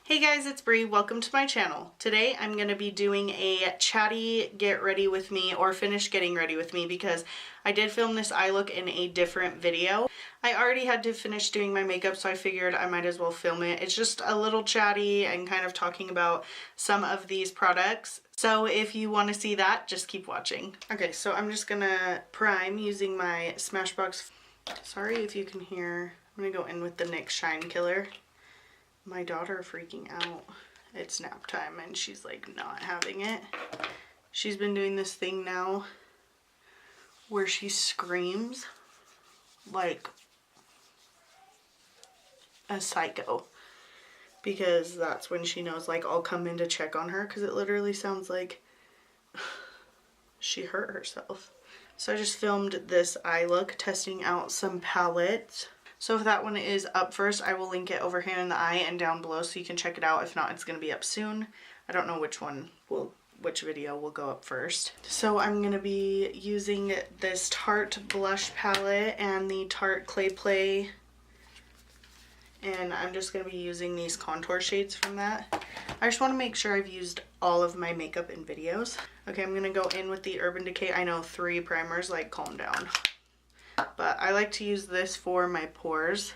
Hey guys, it's Bree. Welcome to my channel. Today I'm going to be doing a chatty get ready with me or finish getting ready with me because I did film this eye look in a different video. I already had to finish doing my makeup, so I figured I might as well film it. It's just a little chatty and kind of talking about some of these products. So if you want to see that, just keep watching. Okay, so I'm just gonna prime using my Smashbox. Sorry if you can hear. I'm gonna go in with the NYX Shine Killer. My daughter freaking out. It's nap time and she's like not having it. She's been doing this thing now where she screams like a psycho, because that's when she knows like I'll come in to check on her, because it literally sounds like she hurt herself. So I just filmed this eye look testing out some palettes. So if that one is up first, I will link it over here in the eye and down below so you can check it out. If not, it's going to be up soon. I don't know which video will go up first. So I'm going to be using this Tarte blush palette and the Tarte Clay Play. And I'm just going to be using these contour shades from that. I just want to make sure I've used all of my makeup in videos. Okay, I'm going to go in with the Urban Decay. I know 3 primers, like calm down. But I like to use this for my pores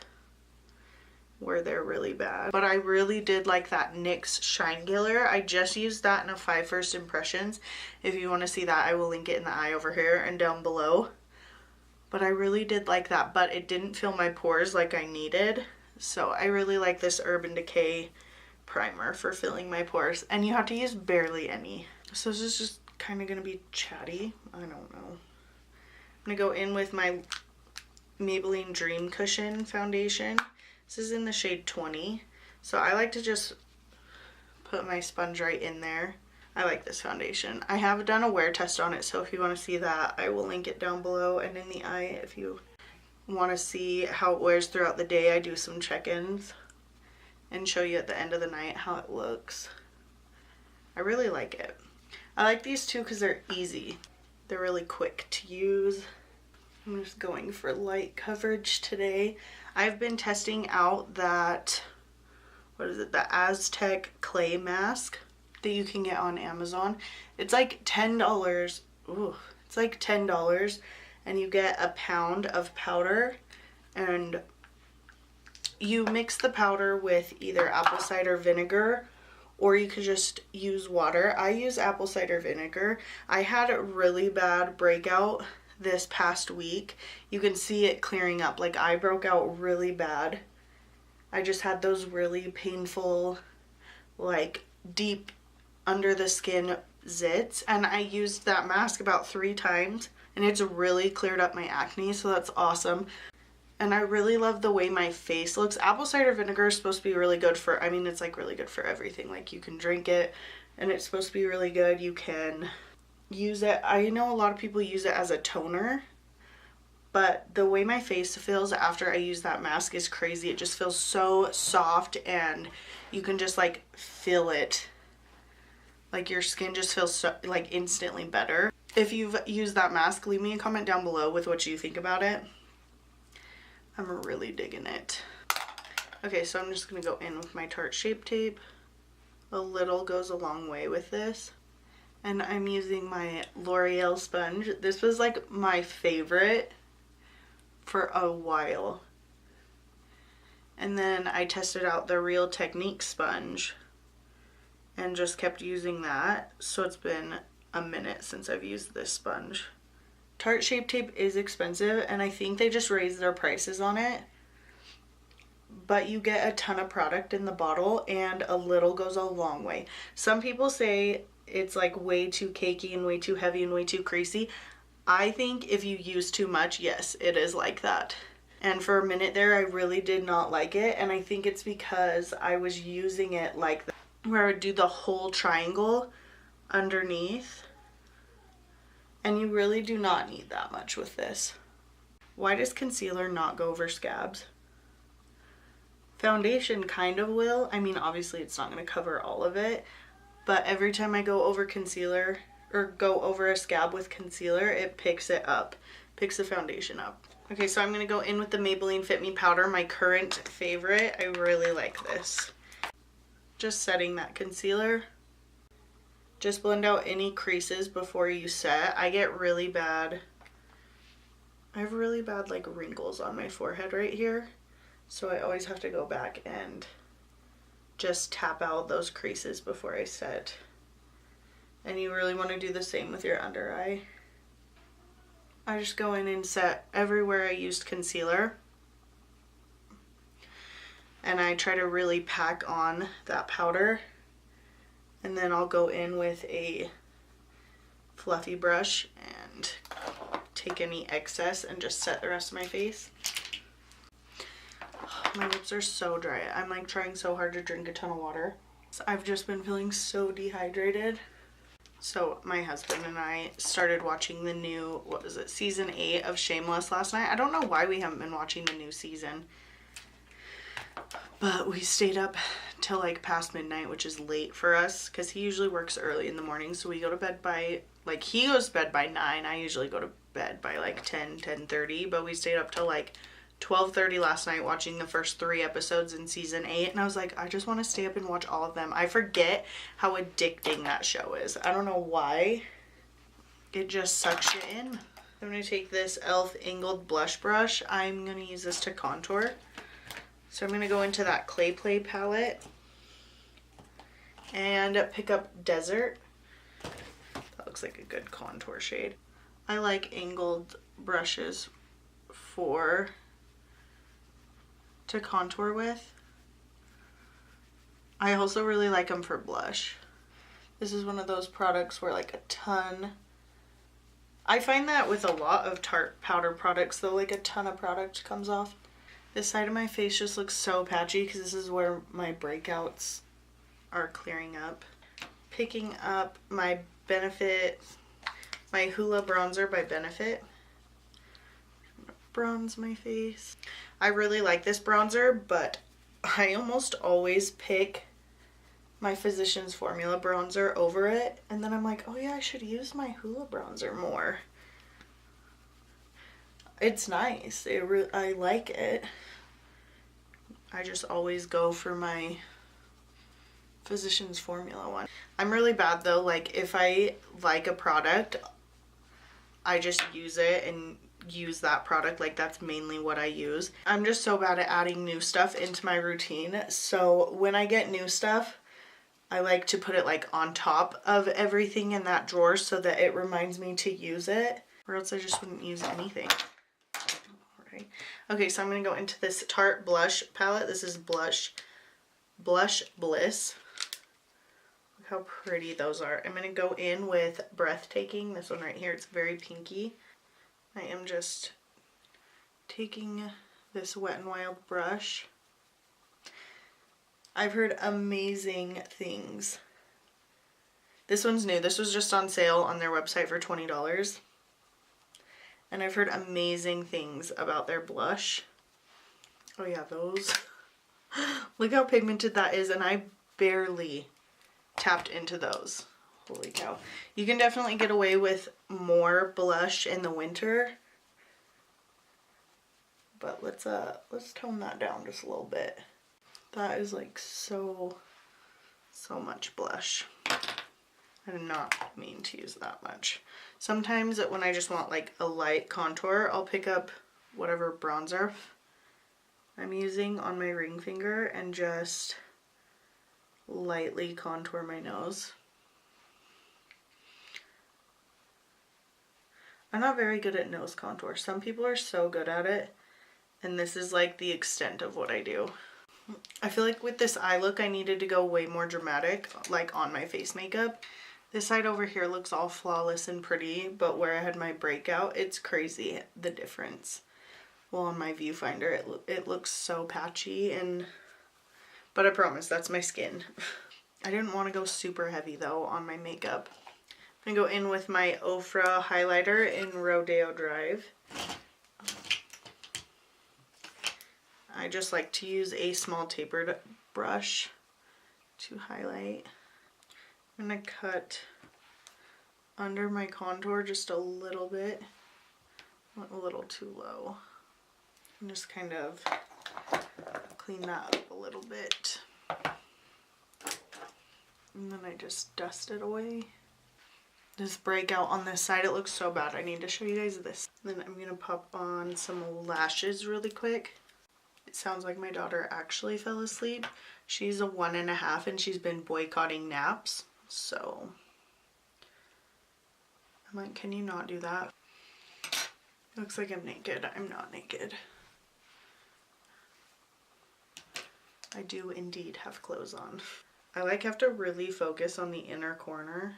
where they're really bad. But I really did like that NYX Shine Killer. I just used that in a 5 First Impressions. If you want to see that, I will link it in the eye over here and down below. But I really did like that, but it didn't fill my pores like I needed. So I really like this Urban Decay primer for filling my pores. And you have to use barely any. So this is just kind of going to be chatty. I don't know. I'm going to go in with my Maybelline Dream Cushion foundation. This is in the shade 20. So I like to just put my sponge right in there. I like this foundation. I have done a wear test on it, so if you want to see that, I will link it down below and in the eye. If you want to see how it wears throughout the day, I do some check-ins and show you at the end of the night how it looks. I really like it. I like these two because they're easy. They're really quick to use. I'm just going for light coverage today. I've been testing out that, the Aztec clay mask that you can get on Amazon. It's like $10. Ooh, it's like $10 and you get a pound of powder, and you mix the powder with either apple cider vinegar or you could just use water. I use apple cider vinegar. I had a really bad breakout this past week. You can see it clearing up. Like, I broke out really bad. I just had those really painful, like, deep under the skin zits. And I used that mask about 3 times and it's really cleared up my acne. So that's awesome. And I really love the way my face looks. Apple cider vinegar is supposed to be really good for, I mean, it's like really good for everything. Like, you can drink it and it's supposed to be really good. You can use it. I know a lot of people use it as a toner, but the way my face feels after I use that mask is crazy. It just feels so soft and you can just like feel it. Like, your skin just feels so, like, instantly better. If you've used that mask, leave me a comment down below with what you think about it. I'm really digging it. Okay, so I'm just going to go in with my Tarte Shape Tape. A little goes a long way with this. And I'm using my L'Oreal sponge. This was like my favorite for a while. And then I tested out the Real Technique sponge and just kept using that. So it's been a minute since I've used this sponge. Tarte Shape Tape is expensive and I think they just raised their prices on it. But you get a ton of product in the bottle and a little goes a long way. Some people say it's like way too cakey and way too heavy and way too creasy. I think if you use too much, yes, it is like that. And for a minute there, I really did not like it. And I think it's because I was using it like that, where I would do the whole triangle underneath. And you really do not need that much with this. Why does concealer not go over scabs? Foundation kind of will. I mean, obviously it's not going to cover all of it, but every time I go over concealer or go over a scab with concealer, it picks it up, picks the foundation up. Okay, so I'm going to go in with the Maybelline Fit Me powder, my current favorite. I really like this. Just setting that concealer. Just blend out any creases before you set. I have really bad like wrinkles on my forehead right here. So I always have to go back and just tap out those creases before I set. And you really want to do the same with your under eye. I just go in and set everywhere I used concealer. And I try to really pack on that powder. And then I'll go in with a fluffy brush and take any excess and just set the rest of my face. My lips are so dry. I'm like trying so hard to drink a ton of water. So I've just been feeling so dehydrated. So my husband and I started watching the new, what is it, season 8 of Shameless last night. I don't know why we haven't been watching the new season. But we stayed up till like past midnight, which is late for us because he usually works early in the morning. So we go to bed by, like, he goes to bed by 9. I usually go to bed by like 10:30. But we stayed up till like 12:30 last night watching the first 3 episodes in season 8. And I was like, I just want to stay up and watch all of them. I forget how addicting that show is. I don't know why. It just sucks you in. I'm going to take this e.l.f. angled blush brush. I'm going to use this to contour. So I'm going to go into that Clay Play palette and pick up Desert. That looks like a good contour shade. I like angled brushes to contour with. I also really like them for blush. This is one of those products where like a ton, I find that with a lot of Tarte powder products though, like a ton of product comes off. This side of my face just looks so patchy because this is where my breakouts are clearing up. Picking up my Benefit, my Hoola bronzer by Benefit. Bronze my face. I really like this bronzer, but I almost always pick my Physicians Formula bronzer over it. And then I'm like, oh yeah, I should use my Hoola bronzer more. It's nice. I like it. I just always go for my Physicians Formula one. I'm really bad though. Like if I like a product, I just use it and use that product. Like that's mainly what I use. I'm just so bad at adding new stuff into my routine. So when I get new stuff, I like to put it like on top of everything in that drawer so that it reminds me to use it, or else I just wouldn't use anything. Alright. Okay, so I'm going to go into this Tarte blush palette. This is Blush Bliss. Look how pretty those are. I'm going to go in with Breathtaking. This one right here. It's very pinky. I am just taking this Wet n Wild brush. I've heard amazing things. This one's new. This was just on sale on their website for $20. And I've heard amazing things about their blush. Oh yeah, those. Look how pigmented that is, and I barely tapped into those. Holy cow. You can definitely get away with more blush in the winter. But let's tone that down just a little bit. That is like so much blush. I did not mean to use that much. Sometimes when I just want like a light contour, I'll pick up whatever bronzer I'm using on my ring finger and just lightly contour my nose. I'm not very good at nose contour. Some people are so good at it, and this is like the extent of what I do. I feel like with this eye look I needed to go way more dramatic, like on my face makeup. This side over here looks all flawless and pretty, but where I had my breakout, it's crazy the difference. Well, on my viewfinder it looks so patchy, but I promise that's my skin. I didn't want to go super heavy though on my makeup. I'm gonna go in with my Ofra highlighter in Rodeo Drive. I just like to use a small tapered brush to highlight. I'm gonna cut under my contour just a little bit. Went a little too low. And just kind of clean that up a little bit. And then I just dust it away. This breakout on this side, it looks so bad. I need to show you guys this. Then I'm gonna pop on some lashes really quick. It sounds like my daughter actually fell asleep. She's a 1.5 and she's been boycotting naps. So I'm like, can you not do that? Looks like I'm naked. I'm not naked. I do indeed have clothes on. I like have to really focus on the inner corner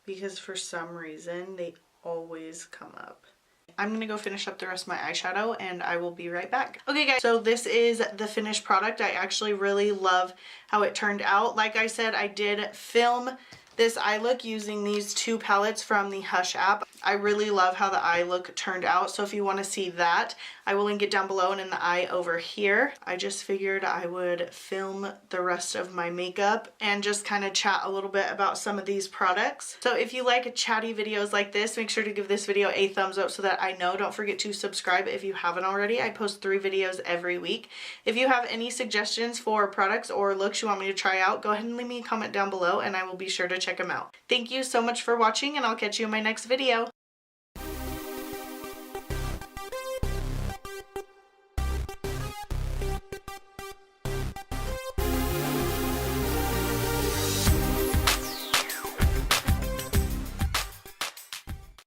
because for some reason they always come up. I'm gonna go finish up the rest of my eyeshadow and I will be right back. Okay guys, so this is the finished product. I actually really love how it turned out. Like I said, I did film this eye look using these 2 palettes from the Hush app. I really love how the eye look turned out. So if you want to see that, I will link it down below and in the eye over here. I just figured I would film the rest of my makeup and just kind of chat a little bit about some of these products. So if you like chatty videos like this, make sure to give this video a thumbs up so that I know. Don't forget to subscribe if you haven't already. I post 3 videos every week. If you have any suggestions for products or looks you want me to try out, go ahead and leave me a comment down below and I will be sure to check them out. Thank you so much for watching and I'll catch you in my next video.